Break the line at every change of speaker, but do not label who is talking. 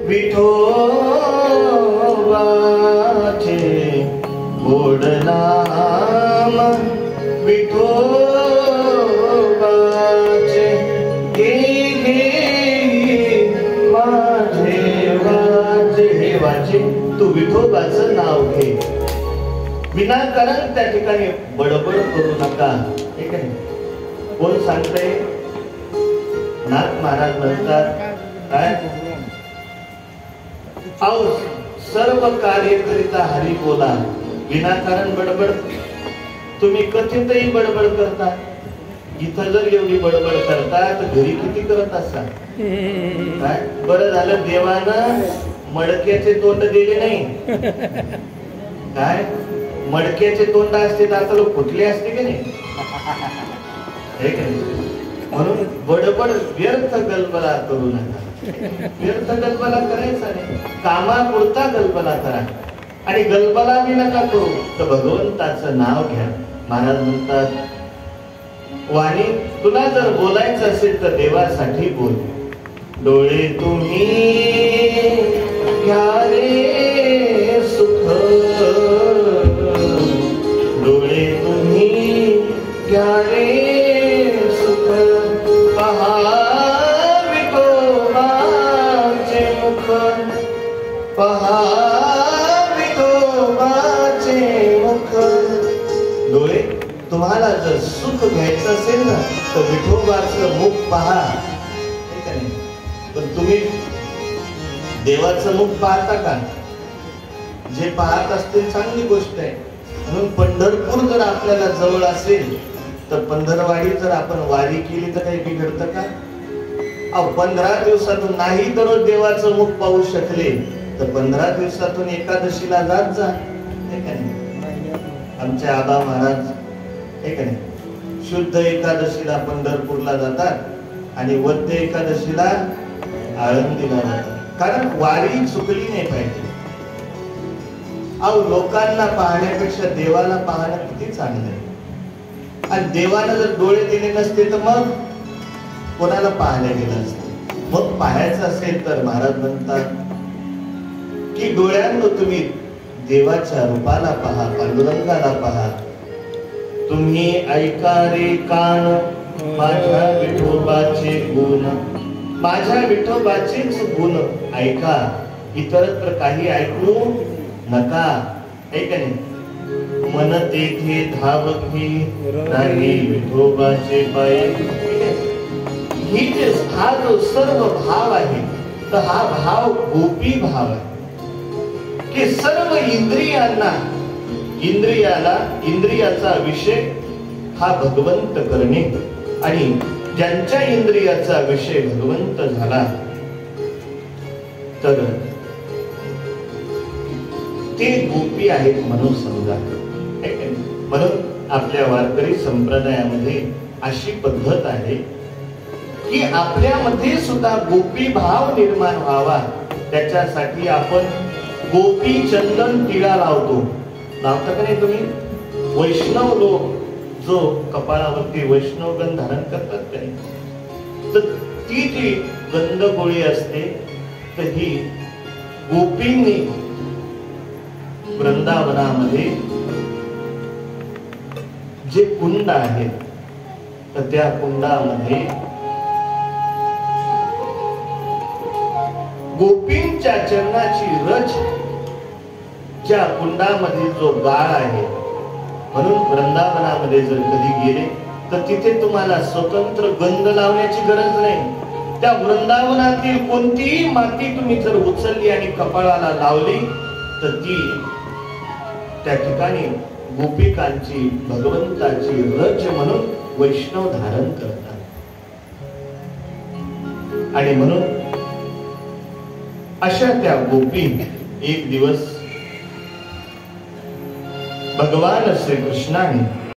विठोबाचे गोड नाम विठोबाचे घे माझे वाचे हे वाचे तू विठोबाचं नाव घे विनाकारण त्या ठिकाणी बडबड करू नका ठीक आहे कोण सांगते नाथ महाराज म्हणतात काय आओ सर्व कार्य करिता हरी बोला विनाकारण बडबड तुम्ही कथितही बडबड करता इथं जर एवढी बडबड करता तर घरी किती करत असाल काय बरं झालं देवानं मडक्याचे तोंड दिले नाही काय मडक्याचे तोंड असते तर आता लोक फुटले असते की नाही म्हणून बडबड व्यर्थ गलबला करू नका व्यर्थ गलबला करायचा नाही कामापुरता गलबला करा आणि गलबला बी नका करू तर भगवंताचं नाव घ्या महाराज म्हणतात वाणी तुला जर बोलायचं असेल तर देवासाठी बोल डोळे तुम्ही घ्या रे सुख डोळे तुम्ही घ्या रे सुख पहा विठोबाचे मुख पहा विठोबाचे मुख डोळे तुम्हाला जर सुख घ्यायचं असेल ना तर विठोबाचं मुख पहा ठीक आहे पण तुम्ही देवाचं मुख पाहता का जे पाहत असतील चांगली गोष्ट आहे म्हणून पंढरपूर जर आपल्याला जवळ असेल तर पंधरवाडी जर आपण वारी केली तर काही बिघडतं का 15 दिवसातून नाही दररोज देवाचं मुख पाहू शकले तर 15 दिवसातून एकादशीला जात जा ठीक आहे आमचे आबा महाराज ठीक आहे शुद्ध एकादशीला पंढरपूरला जातात आणि वद्य एकादशीला आळंदीला जातात कारण वारी चुकली नाही पाहिजे लोकांना पाहण्यापेक्षा देवाला पाहणं किती चांगलं आहे आणि देवानं जर डोळे दिले नसते तर मग कोणाला पाहायला गेलं असतं मग पाहायचं असेल तर महाराज म्हणतात की डोळ्यांना तुम्ही देवाच्या रूपाला पहा पांडुरंगाला पहा तुम्ही ऐका रे कान माझ्या विठोबाचे गुण माझ्या विठोबाचेच गुण ऐका इतरत्र काही ऐकू नका ऐकणे मन तेथे धावती नाही विठोबाचे पाय ही जे हा जो सर्व भाव आहे तर हा भाव गोपी भाव आहे की सर्व इंद्रियाचा विषय हा भगवंत करणे आणि ज्यांच्या इंद्रियाचा विषय भगवंत झाला तर ते गोपी आहेत म्हणून समजा म्हणून आपल्या वारकरी संप्रदायामध्ये अशी पद्धत आहे की आपल्यामध्ये सुद्धा गोपी भाव निर्माण व्हावा त्याच्यासाठी आपण गोपी चंदन टिळा लावतो लावता का नाही तुम्ही वैष्णव लोक जो कपाळावरती वैष्णवगंध धारण करतात का नाही तर ती जी गंध गोळी असते तर ही गोपींनी वृंदावनामध्ये जे कुंड आहेत तर त्या कुंडामध्ये गोपींच्या चरणाची रज ज्या कुंडामध्ये जो गाळ आहे म्हणून वृंदावनामध्ये जर कधी गेले तर तिथे तुम्हाला स्वतंत्र गंध लावण्याची गरज नाही त्या वृंदावनातील कोणतीही माती तुम्ही जर उचलली आणि कपाळाला लावली तर ती त्या ठिकाणी गोपिकांची भगवंताची रज म्हणून वैष्णव धारण करतात आणि म्हणून अशा त्या गोपी एक दिवस भगवान श्री कृष्णाने